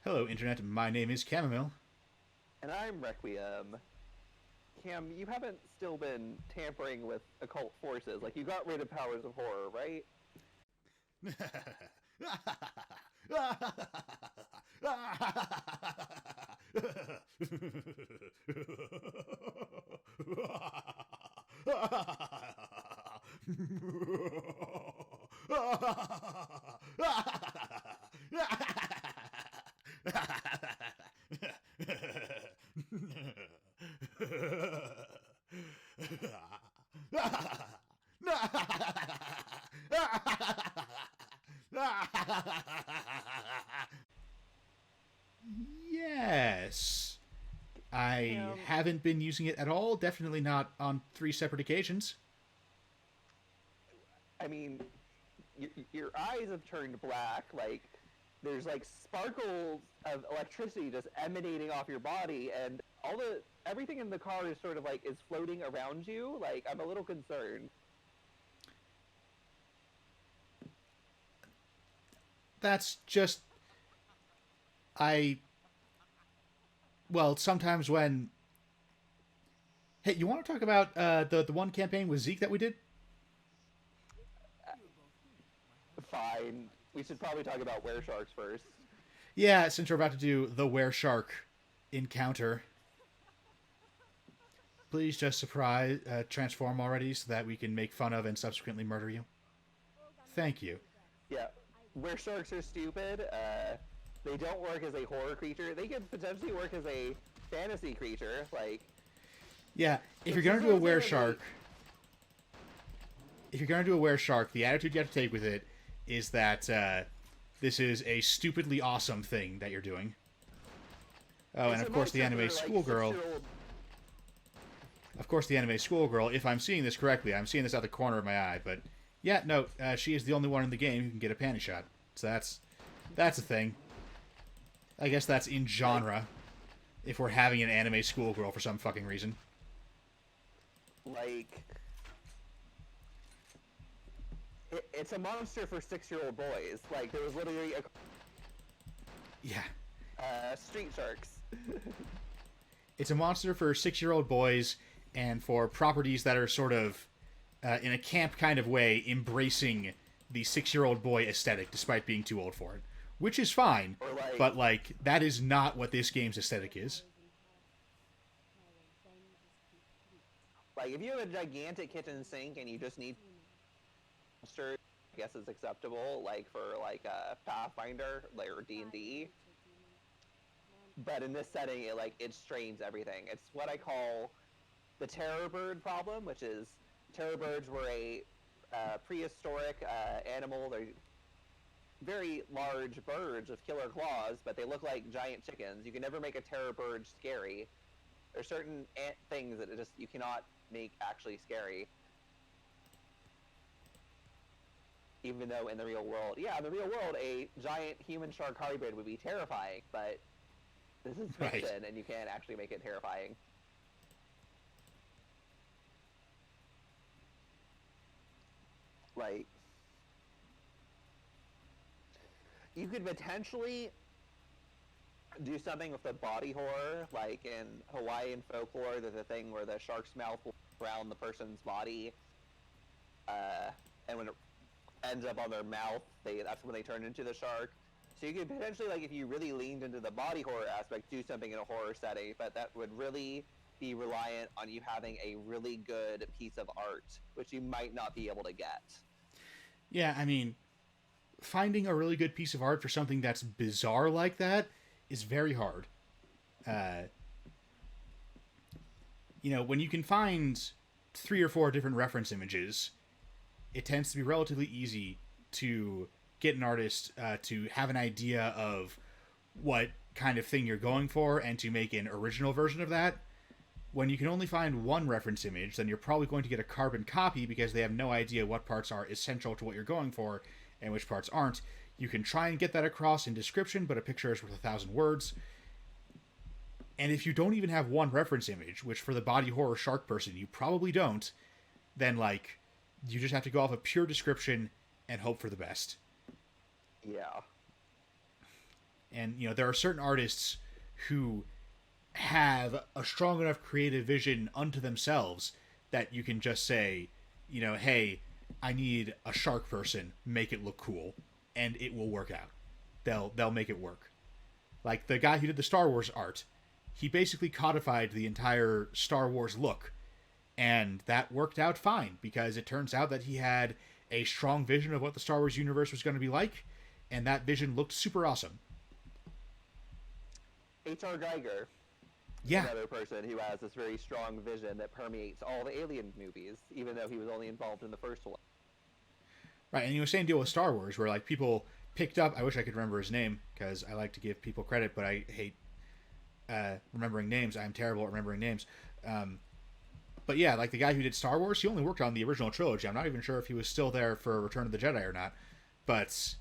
Hello, Internet. My name is Chamomile. And I'm Requiem. Cam, you haven't still been tampering with occult forces. Like, you got rid of powers of horror, right? Yes. I Cam, haven't been using it at all. Definitely not on three separate occasions. I mean, your eyes have turned black. Like, there's like sparkles of electricity just emanating off your body, and everything in the car is sort of like is floating around you. Like, I'm a little concerned. That's just I. Well, sometimes when. Hey, you want to talk about the one campaign with Zeke that we did? Fine. We should probably talk about were sharks first. Yeah, since we're about to do the were shark encounter, please just transform already so that we can make fun of and subsequently murder you. Thank you. Yeah, where sharks are stupid. They don't work as a horror creature. They could potentially work as a fantasy creature. Like, Yeah, if you're gonna do a were shark, the attitude you have to take with it is that this is a stupidly awesome thing that you're doing. Oh, and it's of a course the monster anime for like schoolgirl. 6-year-old. Of course the anime schoolgirl. If I'm seeing this correctly, I'm seeing this out the corner of my eye. But yeah, no, she is the only one in the game who can get a panty shot. So that's a thing. I guess that's in genre. If we're having an anime schoolgirl for some fucking reason. Like, it's a monster for 6-year-old boys. Like, there was literally Yeah. street sharks. It's a monster for 6-year-old boys and for properties that are sort of, in a camp kind of way, embracing the 6-year-old boy aesthetic despite being too old for it. Which is fine, Or like, but, like, that is not what this game's aesthetic is. if you have a gigantic kitchen sink and you just need monster, I guess is acceptable. Like for like a Pathfinder, like or D&D. But in this setting, it strains everything. It's what I call the terror bird problem, which is terror birds were a prehistoric animal. They're very large birds with killer claws, but they look like giant chickens. You can never make a terror bird scary. There's certain things that you cannot make actually scary. Even though in the real world, in the real world, a giant human shark hybrid would be terrifying, but this is fiction, Right. and you can't actually make it terrifying. Like, you could potentially do something with the body horror, like in Hawaiian folklore. There's a thing where the shark's mouth will around the person's body, and when it ends up on their mouth, that's when they turn into the shark. So you could potentially, like, if you really leaned into the body horror aspect, do something in a horror setting, but that would really be reliant on you having a really good piece of art, which you might not be able to get. Yeah, I mean, finding a really good piece of art for something that's bizarre like that is very hard. When you can find 3 or 4 different reference images, it tends to be relatively easy to get an artist to have an idea of what kind of thing you're going for and to make an original version of that. When you can only find one reference image, then you're probably going to get a carbon copy because they have no idea what parts are essential to what you're going for and which parts aren't. You can try and get that across in description, but a picture is worth 1,000 words. And if you don't even have one reference image, which for the body horror shark person you probably don't, then, like, you just have to go off a pure description and hope for the best. Yeah. And there are certain artists who have a strong enough creative vision unto themselves that you can just say, hey, I need a shark person, make it look cool, and it will work out. They'll make it work. Like the guy who did the Star Wars art, he basically codified the entire Star Wars look, and that worked out fine because it turns out that he had a strong vision of what the Star Wars universe was going to be like, and that vision looked super awesome. H.R. Geiger. Yeah. Another person who has this very strong vision that permeates all the Alien movies, even though he was only involved in the first one. Right, and you were saying deal with Star Wars, where like people picked up. I wish I could remember his name because I like to give people credit, but I hate remembering names. I'm terrible at remembering names. But yeah, like the guy who did Star Wars, he only worked on the original trilogy. I'm not even sure if he was still there for Return of the Jedi or not. But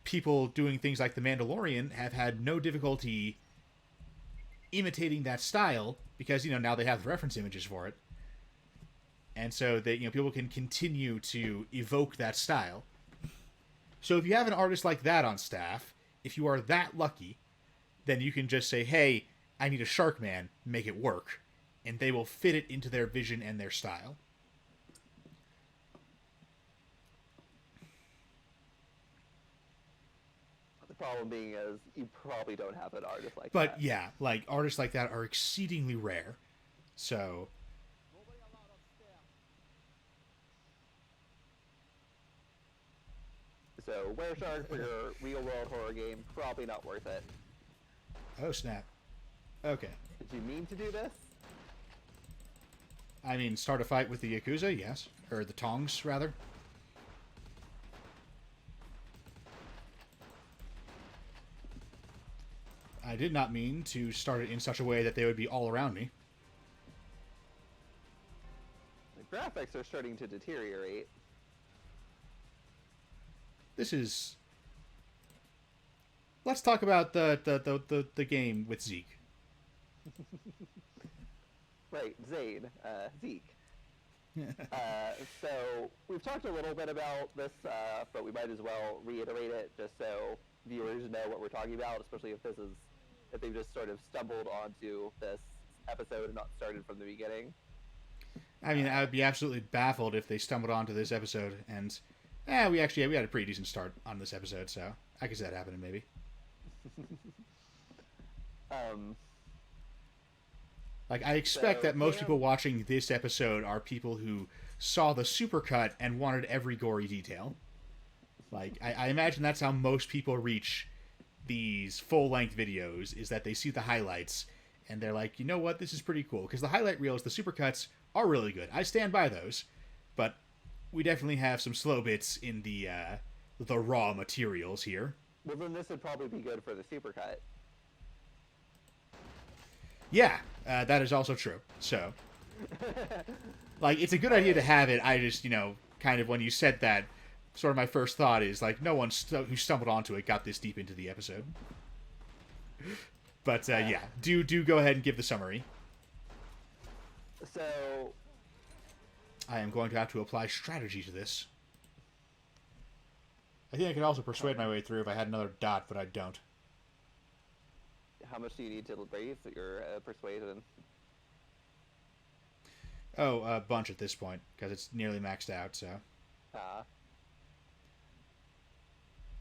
people doing things like The Mandalorian have had no difficulty imitating that style because now they have the reference images for it, and so that people can continue to evoke that style. So if you have an artist like that on staff, if you are that lucky, then you can just say, hey, I need a shark man, make it work, and they will fit it into their vision and their style. The problem being is you probably don't have an artist like that. But yeah, like artists like that are exceedingly rare. So Wereshark for your real world horror game, probably not worth it. oh snap. Okay. Did you mean to do this? I mean, start a fight with the Yakuza, yes. Or the Tongs, rather. I did not mean to start it in such a way that they would be all around me. The graphics are starting to deteriorate. This is... Let's talk about the game with Zeke. Right, Zane, Zeke. So we've talked a little bit about this, but we might as well reiterate it just so viewers know what we're talking about, especially if they've just sort of stumbled onto this episode and not started from the beginning. I mean, I would be absolutely baffled if they stumbled onto this episode and... we had a pretty decent start on this episode, so I could see that happening maybe. Like, I expect that most people watching this episode are people who saw the supercut and wanted every gory detail. Like, I imagine that's how most people reach these full-length videos, is that they see the highlights, and they're like, you know what, this is pretty cool. Because the highlight reels, the supercuts, are really good. I stand by those. But we definitely have some slow bits in the raw materials here. Well, then this would probably be good for the supercut. Yeah, that is also true. So, like, it's a good idea to have it. I just, kind of when you said that, sort of my first thought is, like, no one who stumbled onto it got this deep into the episode. But, yeah, do go ahead and give the summary. So... I am going to have to apply strategy to this. I think I could also persuade my way through if I had another dot, but I don't. How much do you need to raise your persuasion? Oh, a bunch at this point, because it's nearly maxed out, so...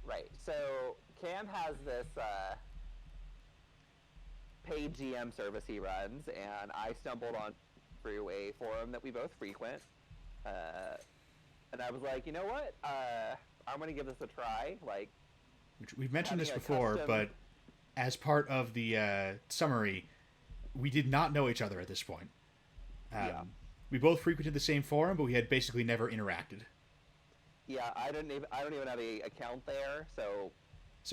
Right, so Cam has this paid GM service he runs, and I stumbled on through a forum that we both frequent, and I was like, you know what, I'm going to give this a try. Like, we've mentioned this before, but as part of the summary, we did not know each other at this point. We both frequented the same forum, but we had basically never interacted. Yeah, I don't even have a account there, so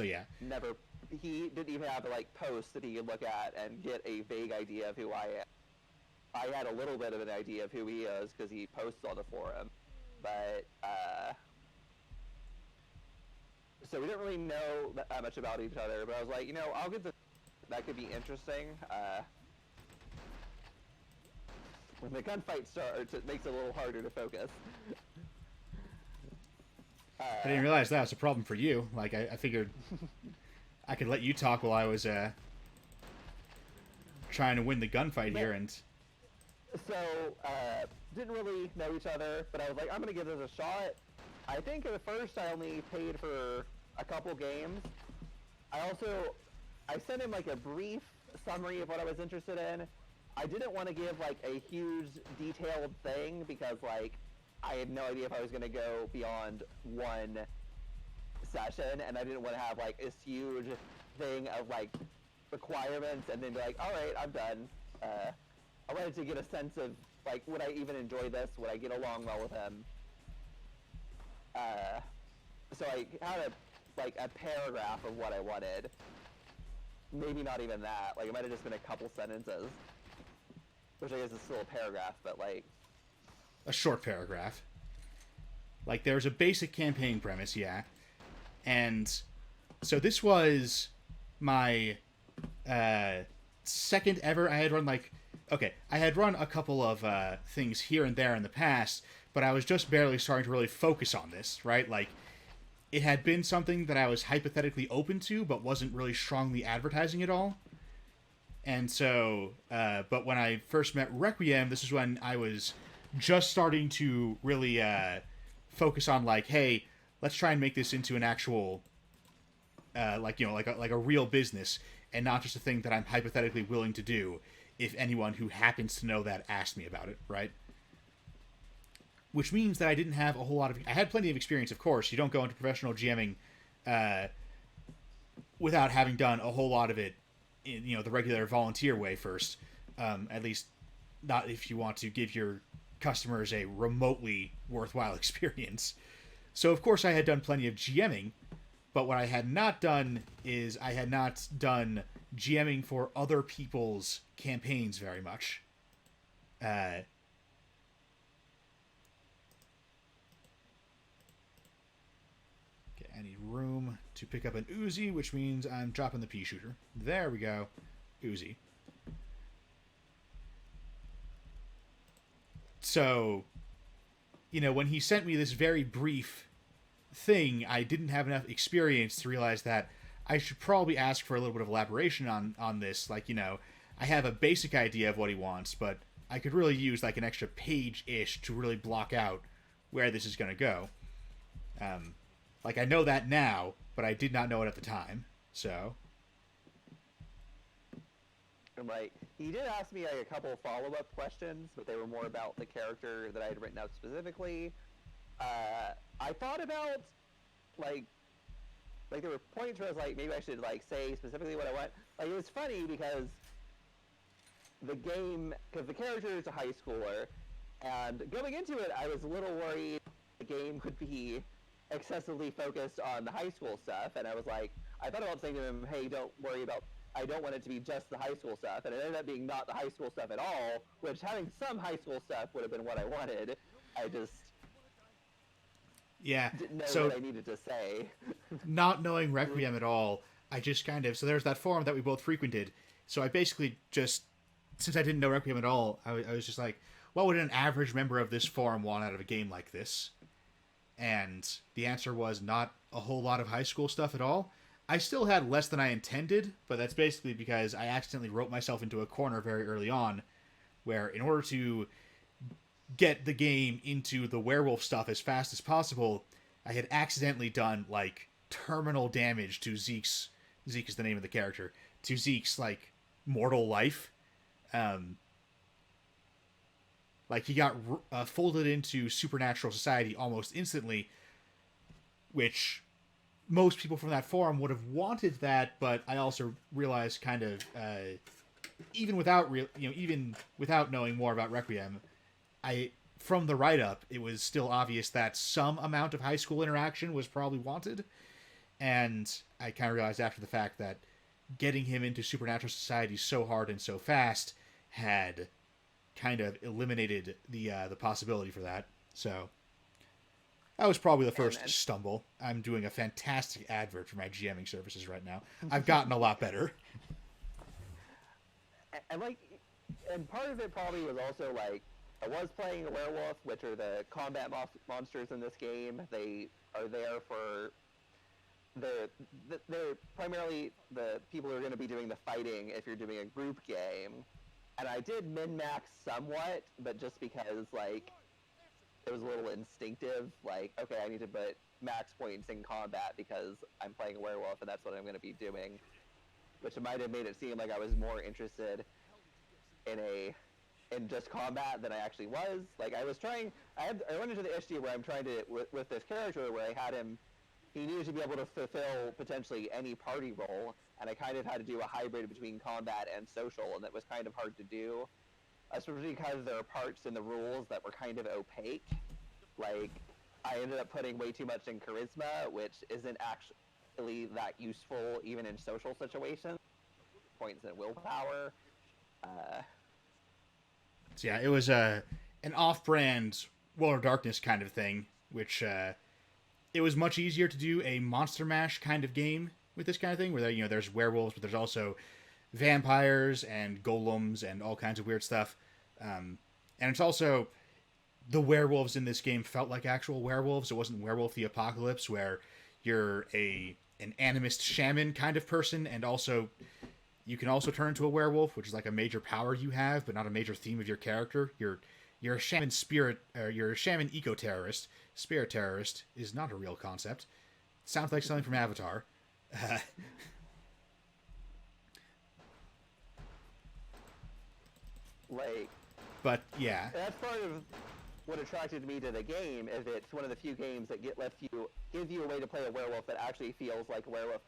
yeah. Never. He didn't even have like posts that he could look at and get a vague idea of who I am. I had a little bit of an idea of who he is because he posts on the forum, but so we didn't really know that much about each other. But I was like, I'll get this. That could be interesting. When the gunfight starts, it makes it a little harder to focus. I didn't realize that was a problem for you. Like, I figured I could let you talk while I was trying to win the gunfight here, and So, didn't really know each other, but I was like, I'm gonna give this a shot. I think at first I only paid for a couple games. I sent him like a brief summary of what I was interested in. I didn't want to give like a huge detailed thing because like I had no idea if I was gonna go beyond one session, and I didn't want to have like this huge thing of like requirements and then be like, all right, I'm done. I wanted to get a sense of like, would I even enjoy this? Would I get along well with him? So I had a paragraph of what I wanted. Maybe not even that. Like it might have just been a couple sentences, which I guess is still a paragraph, but like a short paragraph. Like there's a basic campaign premise, yeah, and so this was my second ever. I had run I had run a couple of things here and there in the past, but I was just barely starting to really focus on this, right? Like, it had been something that I was hypothetically open to, but wasn't really strongly advertising at all. And so, but when I first met Requiem, this is when I was just starting to really focus on, like, hey, let's try and make this into an actual, like a real business, and not just a thing that I'm hypothetically willing to do if anyone who happens to know that asked me about it, right? Which means that I didn't have a whole lot of... I had plenty of experience, of course. You don't go into professional GMing without having done a whole lot of it in, the regular volunteer way first. At least not if you want to give your customers a remotely worthwhile experience. So, of course, I had done plenty of GMing, but what I had not done is I had not done GMing for other people's campaigns very much. Okay, I need room to pick up an Uzi, which means I'm dropping the pea shooter. There we go. Uzi. So, when he sent me this very brief thing, I didn't have enough experience to realize that I should probably ask for a little bit of elaboration on this. Like, I have a basic idea of what he wants, but I could really use like an extra page-ish to really block out where this is going to go. Like, I know that now, but I did not know it at the time, so... Right. He did ask me like a couple of follow-up questions, but they were more about the character that I had written out specifically. I thought about, like there were points where I was like, maybe I should, like, say specifically what I want. Like, it was funny because the character is a high schooler, and going into it, I was a little worried the game could be excessively focused on the high school stuff, and I was like, I thought about saying to him, hey, don't worry about, I don't want it to be just the high school stuff, and it ended up being not the high school stuff at all, which having some high school stuff would have been what I wanted. I just... Yeah, didn't know so what I needed to say. Not knowing Requiem at all, I just kind of... So there's that forum that we both frequented. So I basically just... Since I didn't know Requiem at all, I was just like, what would an average member of this forum want out of a game like this? And the answer was not a whole lot of high school stuff at all. I still had less than I intended, but that's basically because I accidentally wrote myself into a corner very early on, where in order to get the game into the werewolf stuff as fast as possible, I had accidentally done, like, terminal damage to Zeke's... Zeke is the name of the character. To Zeke's, like, mortal life. Like, he got folded into supernatural society almost instantly, which most people from that forum would have wanted that, but I also realized kind of, even without knowing more about Requiem, from the write-up, it was still obvious that some amount of high school interaction was probably wanted, and I kind of realized after the fact that getting him into supernatural society so hard and so fast had kind of eliminated the possibility for that. So that was probably the first stumble. I'm doing a fantastic advert for my GMing services right now. I've gotten a lot better. And part of it probably was also, like, I was playing a werewolf, which are the combat monsters in this game. They are there for they're primarily the people who are going to be doing the fighting if you're doing a group game. And I did min-max somewhat, but just because, like, it was a little instinctive. Like, okay, I need to put max points in combat because I'm playing a werewolf and that's what I'm going to be doing. Which might have made it seem like I was more interested in just combat than I actually was. Like, I was trying... I went into the issue where I'm trying to... With this character where I had him... He needed to be able to fulfill potentially any party role, and I kind of had to do a hybrid between combat and social, and that was kind of hard to do. Especially because there are parts in the rules that were kind of opaque. Like, I ended up putting way too much in charisma, which isn't actually that useful even in social situations. Points in willpower. So yeah, it was an off-brand World of Darkness kind of thing, which it was much easier to do a Monster Mash kind of game with this kind of thing, where there's werewolves, but there's also vampires and golems and all kinds of weird stuff. And it's also, the werewolves in this game felt like actual werewolves. It wasn't Werewolf the Apocalypse, where you're an animist shaman kind of person, and also you can also turn into a werewolf, which is like a major power you have, but not a major theme of your character. You're a shaman spirit, or you're a shaman eco-terrorist. Spirit terrorist is not a real concept. Sounds like something from Avatar. But yeah, that's part of what attracted me to the game. Is it's one of the few games that gives you a way to play a werewolf that actually feels like a werewolf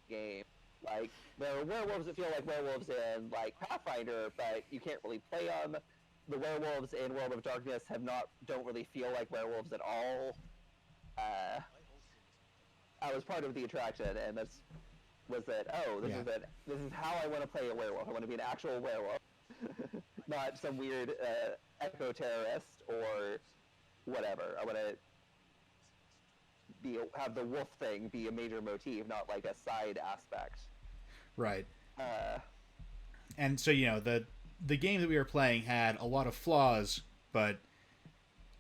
game. Like, there are werewolves that feel like werewolves in, like, Pathfinder, but you can't really play them. The werewolves in World of Darkness don't really feel like werewolves at all. I was part of the attraction, and this is how I want to play a werewolf. I want to be an actual werewolf, not some weird eco-terrorist or whatever. I want to have the wolf thing be a major motif, not like a side aspect. Right. And so, the game that we were playing had a lot of flaws, but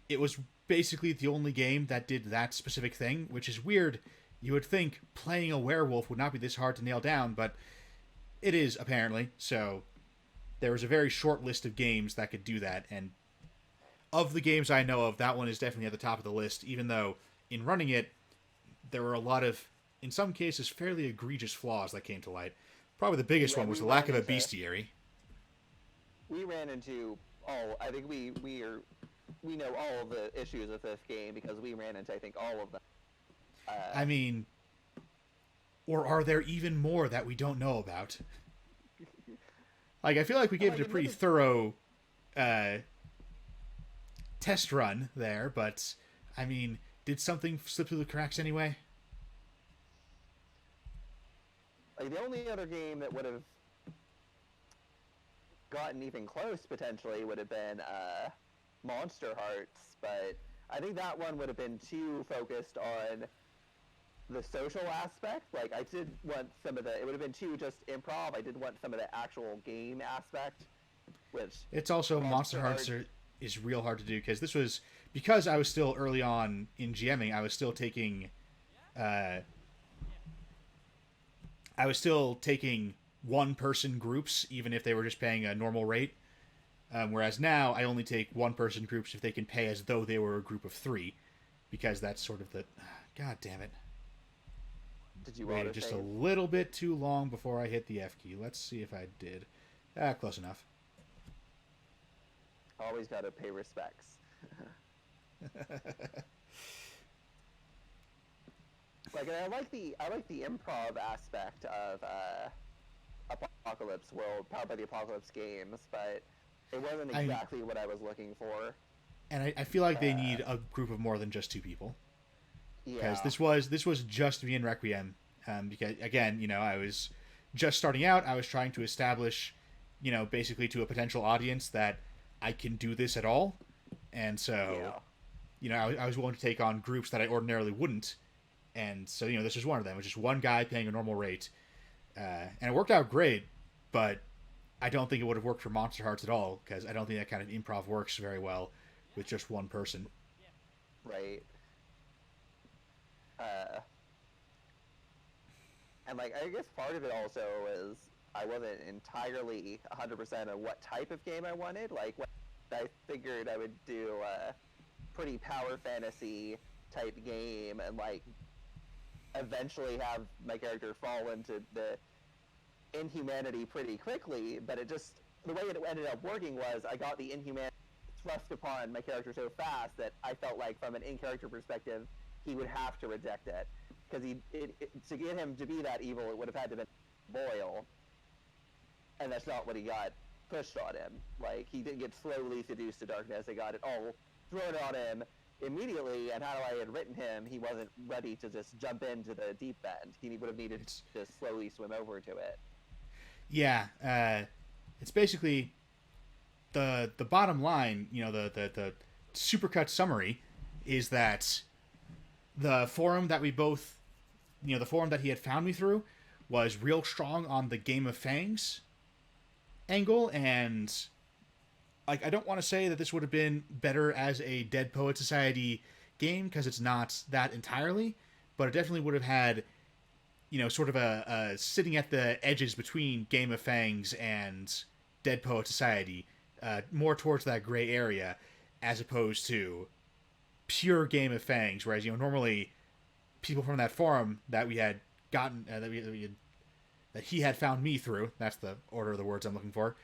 it was basically the only game that did that specific thing, which is weird. You would think playing a werewolf would not be this hard to nail down, but it is, apparently. So there was a very short list of games that could do that, and of the games I know of, that one is definitely at the top of the list, even though in running it, there were a lot of, in some cases, fairly egregious flaws that came to light. Probably the biggest one was the lack of a bestiary. We ran into I think we know all of the issues with this game because we ran into, I think, all of them. I mean, or are there even more that we don't know about? Like, I feel like we gave it a pretty thorough test run there, but, I mean, did something slip through the cracks anyway? Like, the only other game that would have gotten even close, potentially, would have been Monster Hearts, but I think that one would have been too focused on the social aspect. Like, I did want some of it would have been too just improv. I did want some of the actual game aspect, which... It's also, Monster Hearts is real hard to do, because I was still early on in GMing, I was still taking one-person groups, even if they were just paying a normal rate. Whereas now, I only take one-person groups if they can pay as though they were a group of 3. Because that's sort of the... God damn it. Did you waited just a little bit too long before I hit the F key. Let's see if I did. Close enough. Always gotta pay respects. Like, I like the improv aspect of Apocalypse World, Powered by the Apocalypse games, but it wasn't exactly what I was looking for. And I feel like they need a group of more than just 2 people. Yeah. Because this was just me and Requiem. Because, again, I was just starting out. I was trying to establish, basically to a potential audience that I can do this at all. And so, I was willing to take on groups that I ordinarily wouldn't. And so, this was one of them. It was just one guy paying a normal rate. And it worked out great, but I don't think it would have worked for Monster Hearts at all, because I don't think that kind of improv works very well with just one person. Right. And like I guess part of it also is I wasn't entirely 100% of what type of game I wanted. Like when I figured I would do a pretty power fantasy type game and like eventually have my character fall into the inhumanity pretty quickly, but it just the way it ended up working was I got the inhumanity thrust upon my character so fast that I felt like from an in-character perspective he would have to reject it because to get him to be that evil it would have had to been Boyle, and that's not what he got pushed on him. Like he didn't get slowly seduced to darkness; they got it all thrown on him immediately. And how I had written him, he wasn't ready to just jump into the deep end. He would have needed to slowly swim over to it. Yeah, it's basically the bottom line. You know, the supercut summary is that the forum that we both, you know, the forum that he had found me through was real strong on the Game of Fangs angle, and like I don't want to say that this would have been better as a Dead Poet Society game because it's not that entirely, but it definitely would have had, you know, sort of a sitting at the edges between Game of Fangs and Dead Poet Society, more towards that gray area, as opposed to pure Game of Fangs. Whereas, you know, normally people from that forum that we had gotten that he had found me through, that's the order of the words I'm looking for,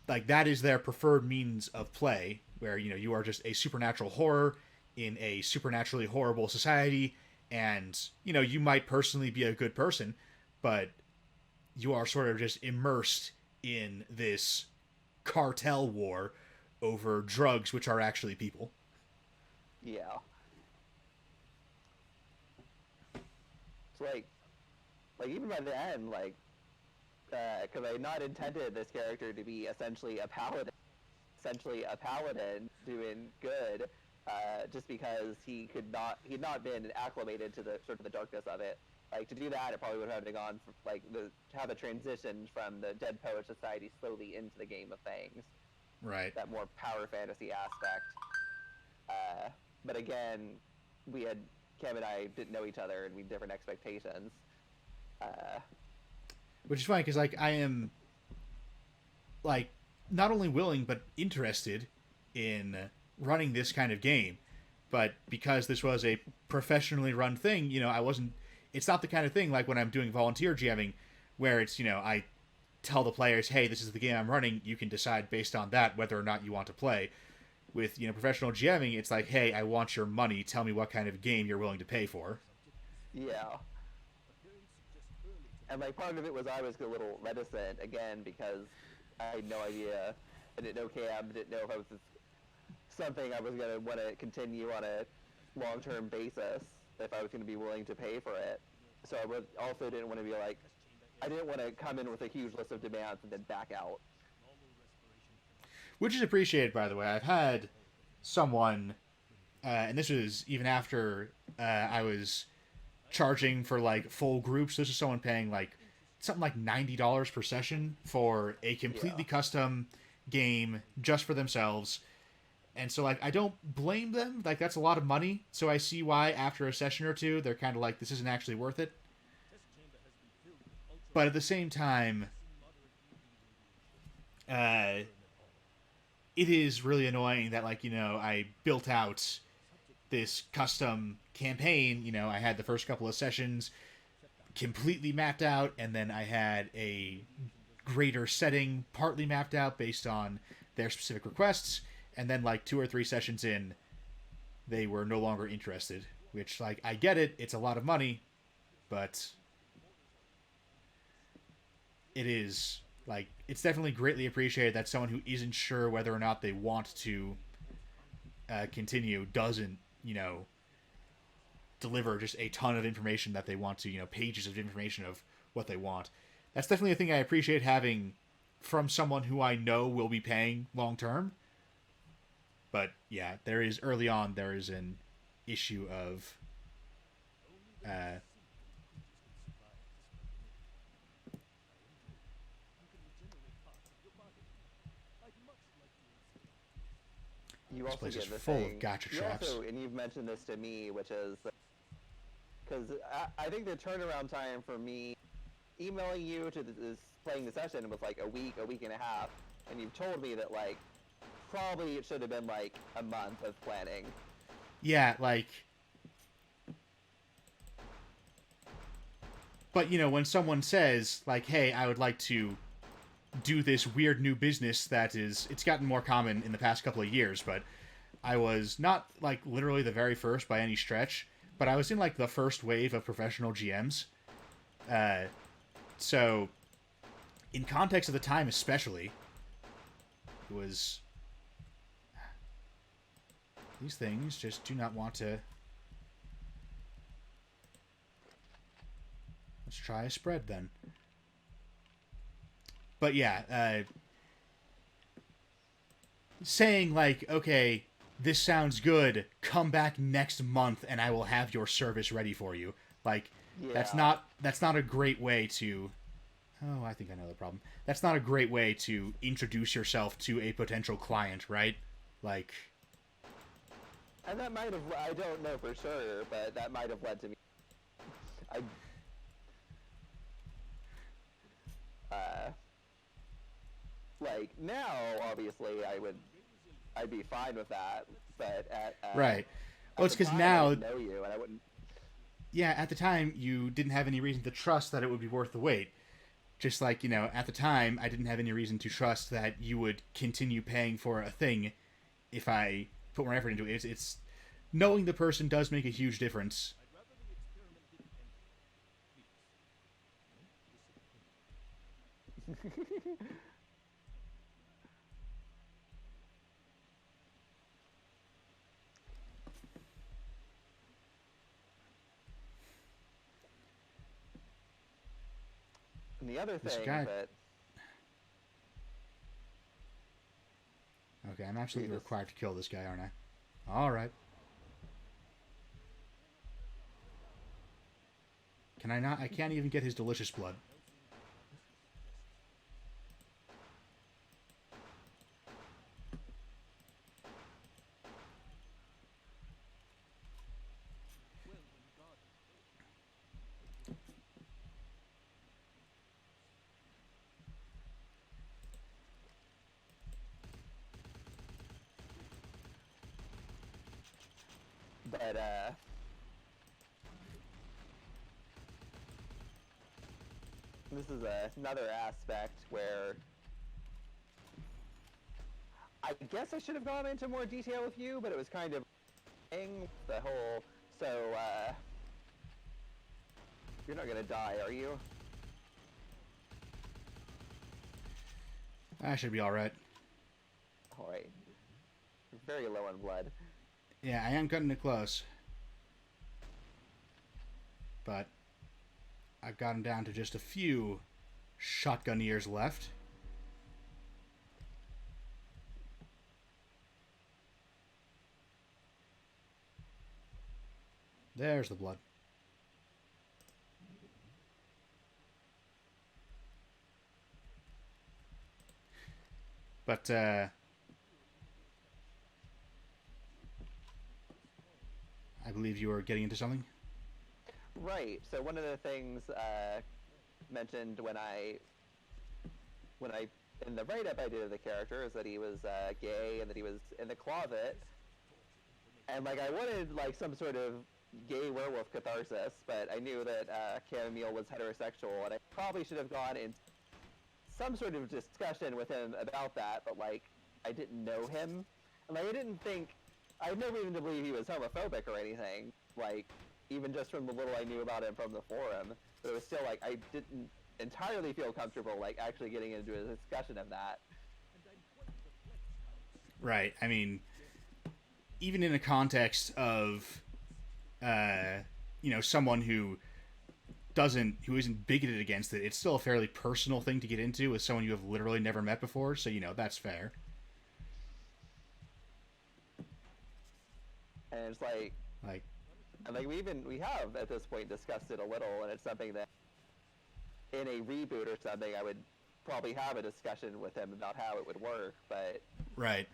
like that is their preferred means of play, where, you know, you are just a supernatural horror in a supernaturally horrible society, and, you know, you might personally be a good person, but you are sort of just immersed in this cartel war over drugs, which are actually people. Yeah. It's like even by the end, like, because I had not intended this character to be essentially a paladin, doing good, just because he'd not been acclimated to the sort of the darkness of it. Like to do that, it probably would have to gone from, like to have a transition from the Dead Poet Society slowly into the Game of Fangs. Right. That more power fantasy aspect. But again, Cam and I didn't know each other and we had different expectations. Which is funny because, like, I am, like, not only willing but interested in running this kind of game, but because this was a professionally run thing, you know, I wasn't. It's not the kind of thing like when I'm doing volunteer GMing, where it's, you know, I tell the players, hey, this is the game I'm running. You can decide based on that whether or not you want to play. With, you know, professional GMing, it's like, hey, I want your money. Tell me what kind of game you're willing to pay for. Yeah. And like part of it was I was a little reticent again because I had no idea. I didn't know Cam. Didn't know if I was something I was gonna want to continue on a long-term basis. If I was going to be willing to pay for it. So I also didn't want to be like, I didn't want to come in with a huge list of demands and then back out. Which is appreciated, by the way. I've had someone, and this was even after I was charging for like full groups. This is someone paying like something like $90 per session for a completely custom game just for themselves. And so, like, I don't blame them. Like, that's a lot of money. So I see why after a session or two, they're kind of like, this isn't actually worth it. But at the same time, it is really annoying that, like, you know, I built out this custom campaign. You know, I had the first couple of sessions completely mapped out, and then I had a greater setting partly mapped out based on their specific requests. And then, like, 2 or 3 sessions in, they were no longer interested. Which, like, I get it. It's a lot of money. But it is, like, it's definitely greatly appreciated that someone who isn't sure whether or not they want to continue doesn't, you know, deliver just a ton of information that they want to, you know, pages of information of what they want. That's definitely a thing I appreciate having from someone who I know will be paying long term. But yeah, there is early on there is an issue of You this also place is get the full thing, of gotcha traps. Also, and you've mentioned this to me, which is because I think the turnaround time for me emailing you to playing the session was like a week and a half, and you've told me that like probably it should have been like a month of planning. Yeah, like... But, you know, when someone says, like, hey, I would like to do this weird new business that is... It's gotten more common in the past couple of years, but I was not, like, literally the very first by any stretch, but I was in, like, the first wave of professional GMs. So, in context of the time especially, it was... These things just do not want to... Let's try a spread, then. But yeah, saying, like, okay, this sounds good, come back next month and I will have your service ready for you. Like, Yeah. That's not a great way to... Oh, I think I know the problem. That's not a great way to introduce yourself to a potential client, right? Like... And that might have, I don't know for sure, but that might have led to me... like, now, obviously, I'd be fine with that, but right. Well, it's because time, now... I didn't know you, and I wouldn't... Yeah, at the time, you didn't have any reason to trust that it would be worth the wait. Just like, you know, at the time, I didn't have any reason to trust that you would continue paying for a thing if I put more effort into it. It's knowing the person does make a huge difference. And the other This thing guy... that... Okay, I'm absolutely required to kill this guy, aren't I? Alright. Can I not? I can't even get his delicious blood. But, this is another aspect where I guess I should have gone into more detail with you, but it was kind of the whole... So, you're not gonna die, are you? I should be alright. Alright. You're very low on blood. Yeah, I am cutting it close. But I've got him down to just a few shotgun ears left. There's the blood. But, I believe you were getting into something? Right. So one of the things mentioned when I in the write-up I did of the character is that he was gay and that he was in the closet, and like I wanted like some sort of gay werewolf catharsis, but I knew that Chamomile was heterosexual, and I probably should have gone in some sort of discussion with him about that, but like I didn't know him, and like I had no reason to believe he was homophobic or anything, like even just from the little I knew about him from the forum, but it was still like I didn't entirely feel comfortable like actually getting into a discussion of that. Right. I mean, even in a context of, you know, someone who isn't bigoted against it, it's still a fairly personal thing to get into with someone you have literally never met before, so, you know, that's fair. And it's like, and like we have at this point discussed it a little, and it's something that in a reboot or something I would probably have a discussion with him about how it would work, but right.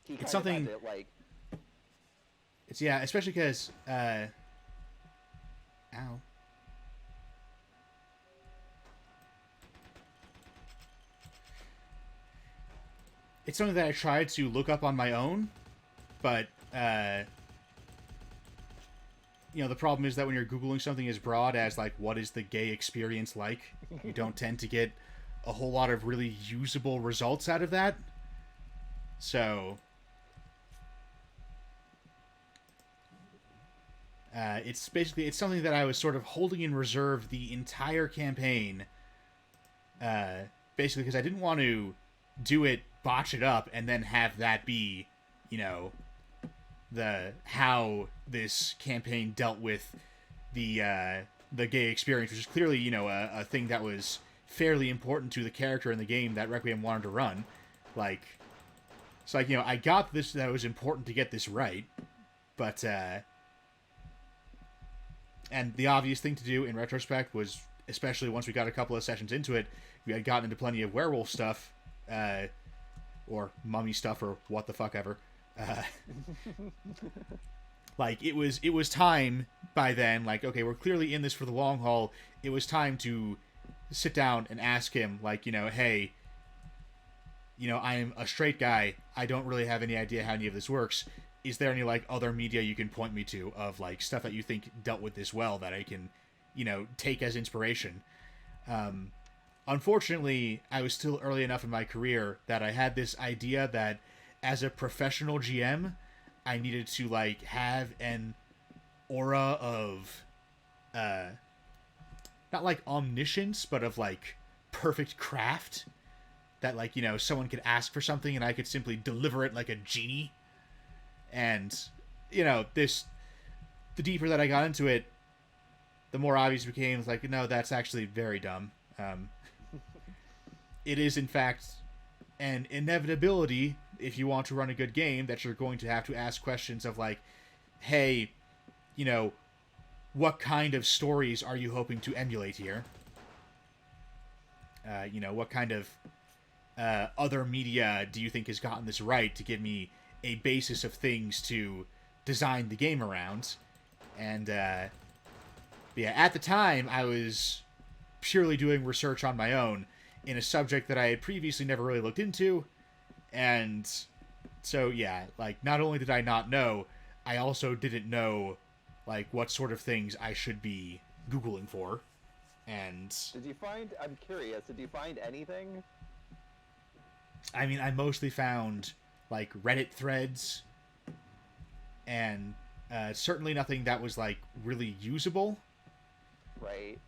He it's something had to, like... It's, yeah, especially because Ow. It's something that I tried to look up on my own, but, the problem is that when you're Googling something as broad as, like, what is the gay experience like, you don't tend to get a whole lot of really usable results out of that. So, it's something that I was sort of holding in reserve the entire campaign, basically because I didn't want to do it, botch it up, and then have that be, how this campaign dealt with the gay experience, which is clearly, a thing that was fairly important to the character in the game that Requiem wanted to run. Like, it's like, I got this, that it was important to get this right, but, and the obvious thing to do in retrospect was, especially once we got a couple of sessions into it, we had gotten into plenty of werewolf stuff, or mummy stuff, or what the fuck ever. Like, it was time by then, like, okay, we're clearly in this for the long haul. It was time to sit down and ask him, like, hey, I'm a straight guy. I don't really have any idea how any of this works. Is there any, like, other media you can point me to of, like, stuff that you think dealt with this well that I can, take as inspiration? Unfortunately, I was still early enough in my career that I had this idea that as a professional GM, I needed to, like, have an aura of, not, like, omniscience, but of, like, perfect craft. That, like, someone could ask for something and I could simply deliver it like a genie. And, the deeper that I got into it, the more obvious it became. It's like, no, that's actually very dumb. It is, in fact, an inevitability, if you want to run a good game, that you're going to have to ask questions of, like, hey, what kind of stories are you hoping to emulate here? What kind of other media do you think has gotten this right to give me a basis of things to design the game around? And, yeah, at the time, I was purely doing research on my own in a subject that I had previously never really looked into. And so, yeah, like, not only did I not know, I also didn't know, like, what sort of things I should be Googling for. And I'm curious, did you find anything? I mean, I mostly found, like, Reddit threads, and certainly nothing that was, like, really usable. Right.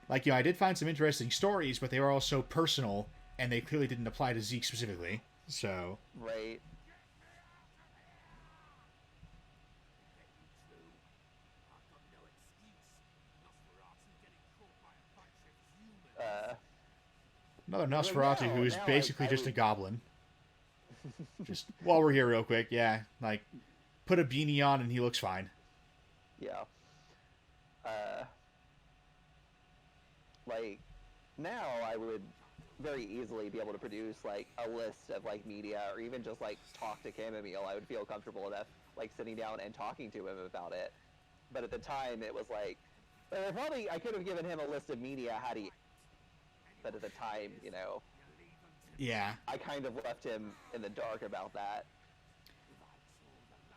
Like, I did find some interesting stories, but they were all so personal, and they clearly didn't apply to Zeke specifically, so... Right. Another Nosferatu who is basically just a goblin. Just, while we're here real quick, yeah, like, put a beanie on and he looks fine. Yeah. Like, now I would very easily be able to produce, like, a list of, like, media, or even just, like, talk to Chamomile. I would feel comfortable enough, like, sitting down and talking to him about it. But at the time, it was like, I could have given him a list of media had he... But at the time, Yeah. I kind of left him in the dark about that.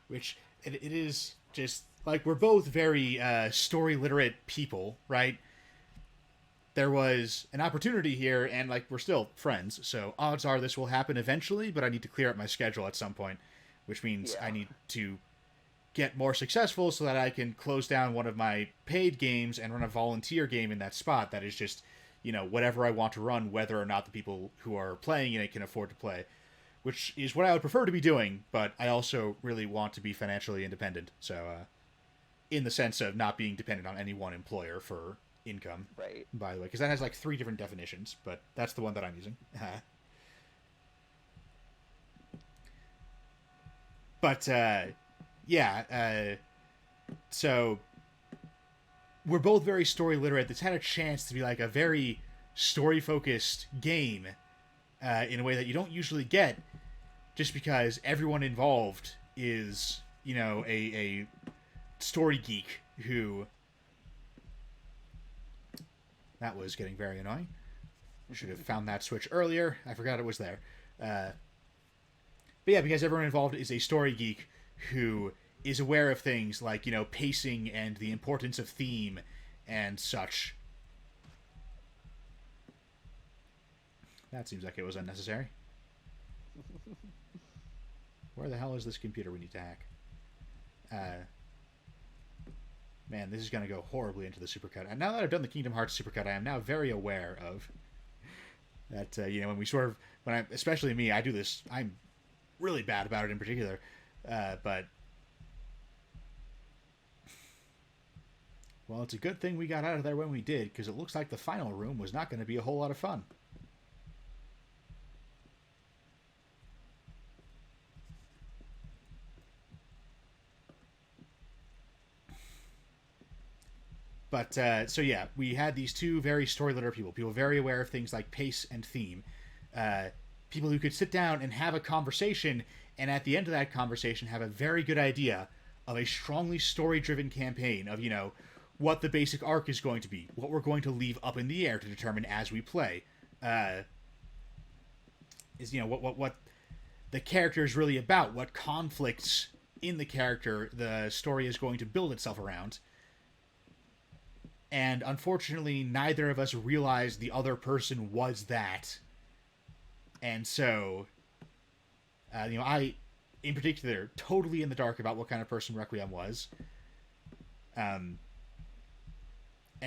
Which, it is just, like, we're both very story-literate people, right? There was an opportunity here, and, like, we're still friends, so odds are this will happen eventually, but I need to clear up my schedule at some point, which means I need to get more successful so that I can close down one of my paid games and run a volunteer game in that spot that is just, whatever I want to run, whether or not the people who are playing in it can afford to play, which is what I would prefer to be doing, but I also really want to be financially independent, so, in the sense of not being dependent on any one employer for income, right? By the way, because that has, like, 3 different definitions, but that's the one that I'm using. But, yeah, so we're both very story literate. This had a chance to be, like, a very story-focused game in a way that you don't usually get, just because everyone involved is, a story geek who That was getting very annoying. I should have found that switch earlier. I forgot it was there. But yeah, because everyone involved is a story geek who is aware of things like, pacing and the importance of theme and such. That seems like it was unnecessary. Where the hell is this computer we need to hack? Man, this is going to go horribly into the supercut. And now that I've done the Kingdom Hearts supercut, I am now very aware of that, when we sort of, especially me, I do this, I'm really bad about it in particular, but, well, it's a good thing we got out of there when we did, because it looks like the final room was not going to be a whole lot of fun. But, so yeah, we had these two very story-literate people very aware of things like pace and theme, people who could sit down and have a conversation, and at the end of that conversation have a very good idea of a strongly story-driven campaign of, what the basic arc is going to be, what we're going to leave up in the air to determine as we play, what the character is really about, what conflicts in the character the story is going to build itself around. And unfortunately, neither of us realized the other person was that. And so, I, in particular, totally in the dark about what kind of person Requiem was. And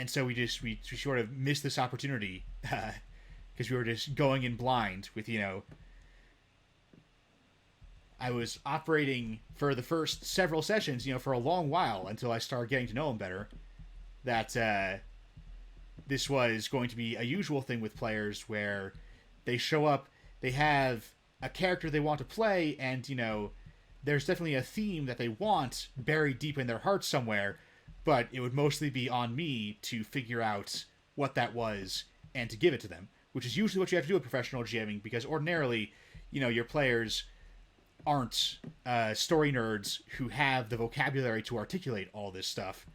so we sort of missed this opportunity, because we were just going in blind with, I was operating for the first several sessions, for a long while until I started getting to know him better. That this was going to be a usual thing with players where they show up, they have a character they want to play, and, there's definitely a theme that they want buried deep in their heart somewhere, but it would mostly be on me to figure out what that was and to give it to them, which is usually what you have to do with professional GMing, because ordinarily, your players aren't story nerds who have the vocabulary to articulate all this stuff.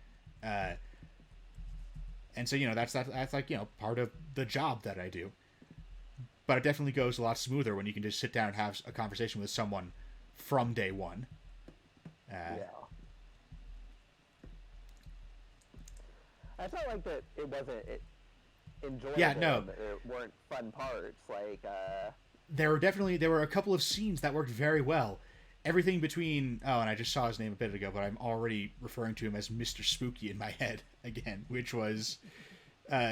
And so, that's like, part of the job that I do. But it definitely goes a lot smoother when you can just sit down and have a conversation with someone from day one. Yeah. I felt like that it wasn't enjoyable. Yeah, no. There weren't fun parts. Like, There were a couple of scenes that worked very well. Everything between... Oh, and I just saw his name a bit ago, but I'm already referring to him as Mr. Spooky in my head again, which was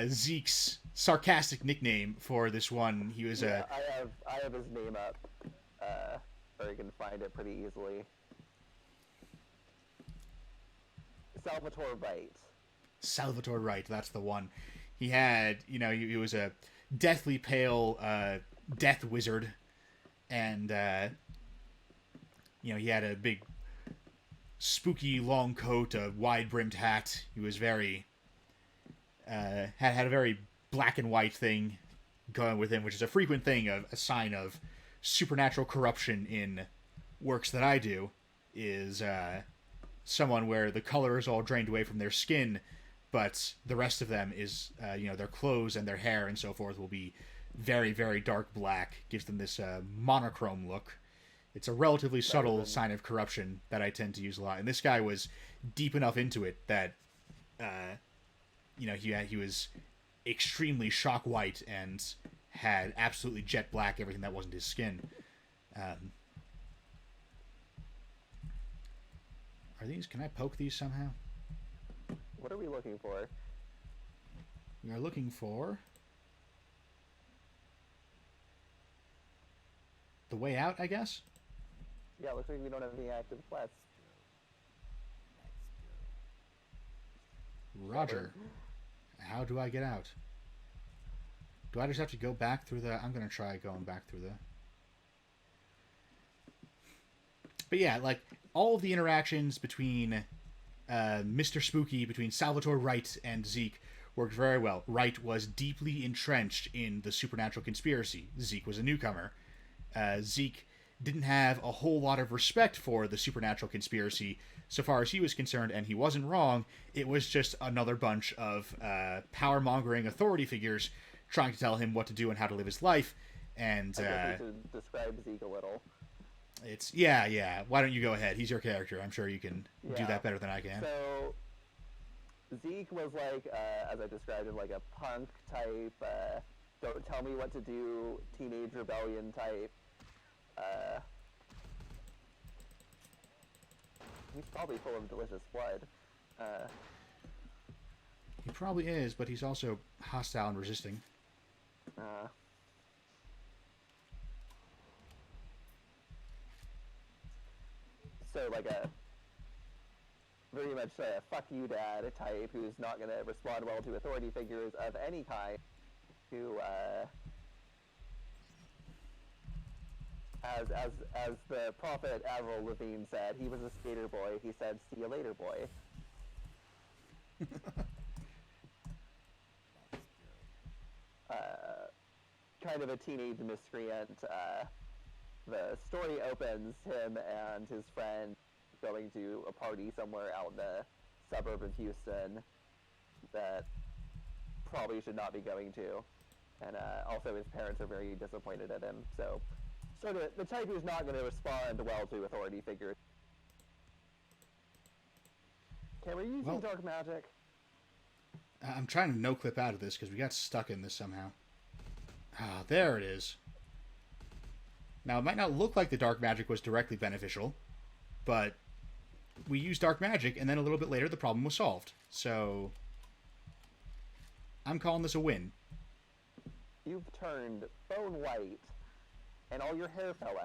Zeke's sarcastic nickname for this one. He was I have his name up, or you can find it pretty easily. Salvatore Wright. Salvatore Wright, that's the one. He had, he was a deathly pale death wizard, and... he had a big, spooky long coat, a wide-brimmed hat. He was very, had a very black and white thing going with him, which is a frequent thing, a sign of supernatural corruption in works that I do, is someone where the color is all drained away from their skin, but the rest of them is, their clothes and their hair and so forth will be very, very dark black, gives them this monochrome look. It's a relatively subtle sign of corruption that I tend to use a lot. And this guy was deep enough into it that, he was extremely shock white and had absolutely jet black everything that wasn't his skin. Can I poke these somehow? What are we looking for? We are looking for the way out, I guess? Yeah, looks like we don't have any active quests. Roger. How do I get out? Do I just have to go back through the... I'm going to try going back through the... But yeah, like, all of the interactions between Mr. Spooky, between Salvatore Wright and Zeke worked very well. Wright was deeply entrenched in the supernatural conspiracy. Zeke was a newcomer. Zeke didn't have a whole lot of respect for the supernatural conspiracy so far as he was concerned, and he wasn't wrong. It was just another bunch of power mongering authority figures trying to tell him what to do and how to live his life. And I guess we should describe Zeke a little. it's yeah. Why don't you go ahead? He's your character. I'm sure you can do that better than I can. So Zeke was like, as I described him, like a punk type, don't tell me what to do, teenage rebellion type. He's probably full of delicious blood. He probably is, but he's also hostile and resisting. So like a very much a fuck you dad type who's not going to respond well to authority figures of any kind, who as the prophet Avril Lavigne said, he was a skater boy. He said, "See you later, boy." Kind of a teenage miscreant. The story opens him and his friend going to a party somewhere out in the suburb of Houston that probably should not be going to. And also his parents are very disappointed at him. So sort of the type who's not going to respond well to authority figures. Okay, we're using dark magic. I'm trying to no-clip out of this because we got stuck in this somehow. Ah, there it is. Now, it might not look like the dark magic was directly beneficial, but we used dark magic, and then a little bit later, the problem was solved. So, I'm calling this a win. You've turned bone white, and all your hair fell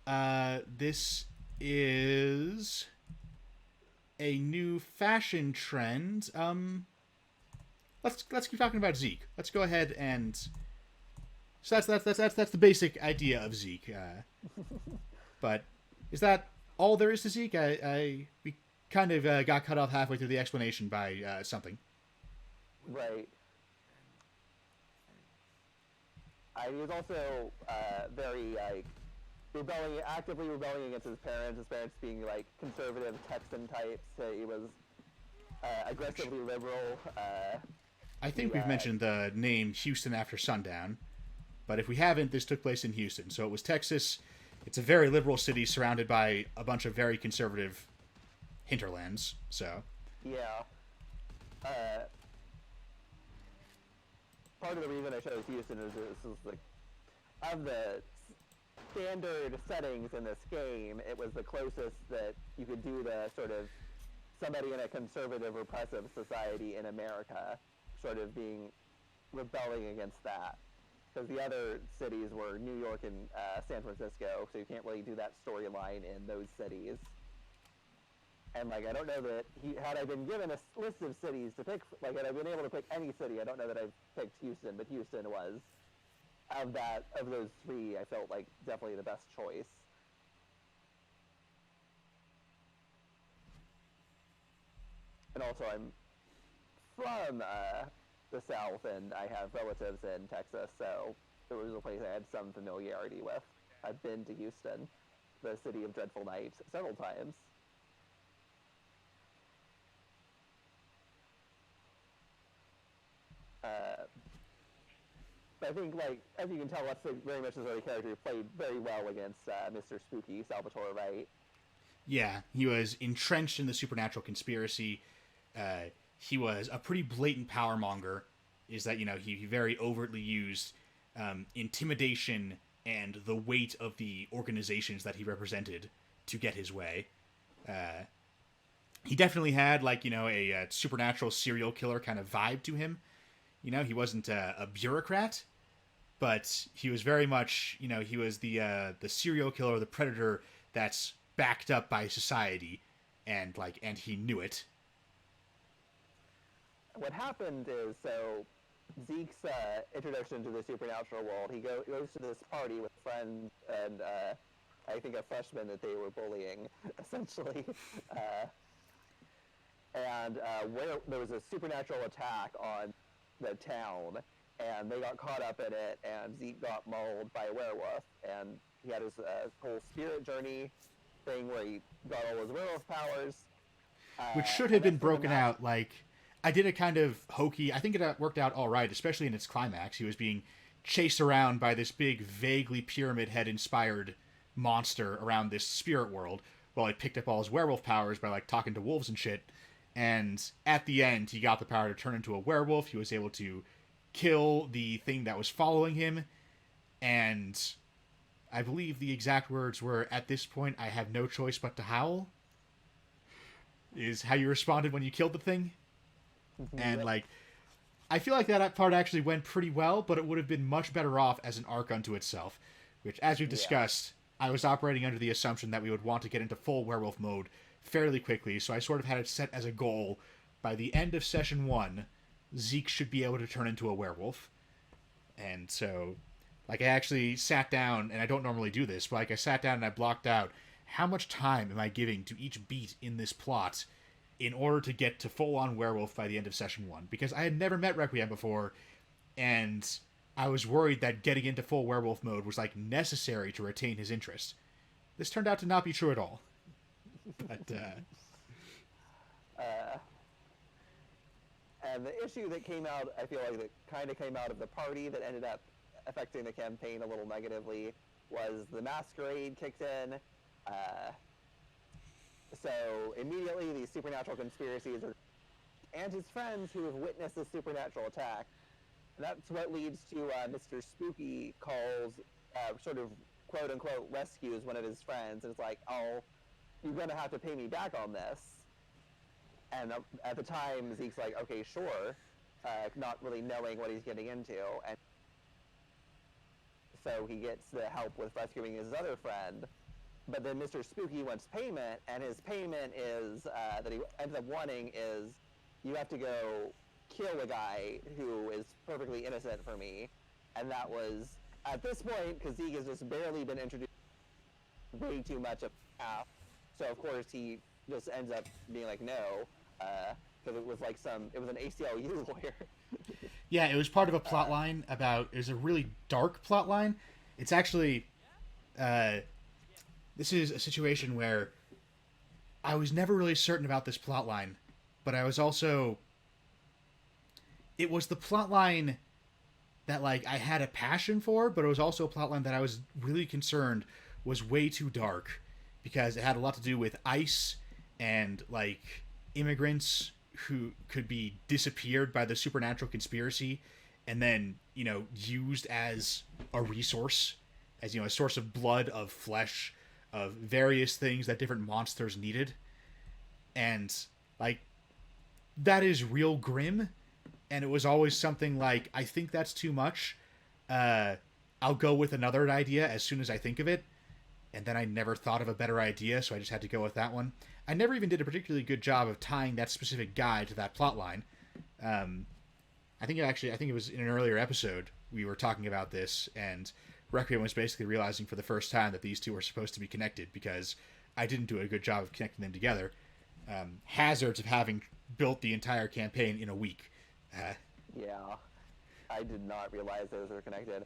out. This is a new fashion trend. Let's keep talking about Zeke. Let's go ahead and so that's the basic idea of Zeke. But is that all there is to Zeke? We kind of got cut off halfway through the explanation by something. Right. He was also very actively rebelling against his parents. His parents being like conservative Texan types. He was aggressively liberal. I think we've mentioned the name Houston After Sundown, but if we haven't, this took place in Houston. So it was Texas. It's a very liberal city surrounded by a bunch of very conservative hinterlands. So yeah, part of the reason I chose Houston is this is like of the standard settings in this game, it was the closest that you could do to sort of somebody in a conservative, repressive society in America sort of rebelling against that. Because the other cities were New York and San Francisco, so you can't really do that storyline in those cities. And like, I don't know that had I been given a list of cities to pick, like had I been able to pick any city, I don't know that I've picked Houston, but Houston was of those three, I felt like definitely the best choice. And also, I'm from the South, and I have relatives in Texas, so it was a place I had some familiarity with. I've been to Houston, the city of dreadful night, several times. But I think, like, as you can tell, that's very much the sort of character who played very well against Mr. Spooky, Salvatore Wright. Yeah, he was entrenched in the supernatural conspiracy. He was a pretty blatant power monger. Is that, he very overtly used intimidation and the weight of the organizations that he represented to get his way. He definitely had, like, a supernatural serial killer kind of vibe to him. He wasn't a bureaucrat, but he was very much, he was the serial killer, the predator that's backed up by society, and he knew it. What happened is, so Zeke's introduction to the supernatural world, he goes to this party with friends and I think a freshman that they were bullying, essentially. And where there was a supernatural attack on the town, and they got caught up in it, and Zeke got mauled by a werewolf, and he had his whole spirit journey thing where he got all his werewolf powers. Which should have And been then for the broken out. Like, I did a kind of hokey. I think it worked out all right, especially in its climax. He was being chased around by this big, vaguely pyramid head inspired monster around this spirit world, while he picked up all his werewolf powers by like talking to wolves and shit. And at the end, he got the power to turn into a werewolf. He was able to kill the thing that was following him, and I believe the exact words were, "At this point, I have no choice but to howl," is how you responded when you killed the thing. And, like, I feel like that part actually went pretty well, but it would have been much better off as an arc unto itself, which, as we've discussed, I was operating under the assumption that we would want to get into full werewolf mode fairly quickly, so I sort of had it set as a goal. By the end of session 1, Zeke should be able to turn into a werewolf. And so, like, I actually sat down, and I don't normally do this, but, like, I sat down and I blocked out how much time am I giving to each beat in this plot in order to get to full-on werewolf by the end of session 1. Because I had never met Requiem before, and I was worried that getting into full werewolf mode was, like, necessary to retain his interest. This turned out to not be true at all. But, and the issue that came out, I feel like that kind of came out of the party that ended up affecting the campaign a little negatively, was the masquerade kicked in. So immediately these supernatural conspiracies are, and his friends who have witnessed the supernatural attack. And that's what leads to Mr. Spooky calls, sort of quote unquote rescues one of his friends, and it's like, "Oh, you're gonna have to pay me back on this." And at the time, Zeke's like, "Okay, sure," not really knowing what he's getting into, and so he gets the help with rescuing his other friend. But then Mr. Spooky wants payment, and his payment is that he ends up wanting is, "You have to go kill a guy who is perfectly innocent for me," and that was at this point because Zeke has just barely been introduced way too much of half. So of course he just ends up being like, no, because it was like it was an ACLU lawyer. yeah, it was part of a plot line about, it was a really dark plot line. It's actually, this is a situation where I was never really certain about this plot line, but I was also, it was the plot line that, like, I had a passion for, but it was also a plot line that I was really concerned was way too dark, because it had a lot to do with ICE and, like, immigrants who could be disappeared by the supernatural conspiracy and then, you know, used as a resource, as, you know, a source of blood, of flesh, of various things that different monsters needed. And, like, that is real grim. And it was always something like, I think that's too much. I'll go with another idea as soon as I think of it. And then I never thought of a better idea, so I just had to go with that one. I never even did a particularly good job of tying that specific guy to that plot line. I think it was in an earlier episode we were talking about this, and Requiem was basically realizing for the first time that these two were supposed to be connected, because I didn't do a good job of connecting them together. Hazards of having built the entire campaign in a week. Yeah, I did not realize those were connected.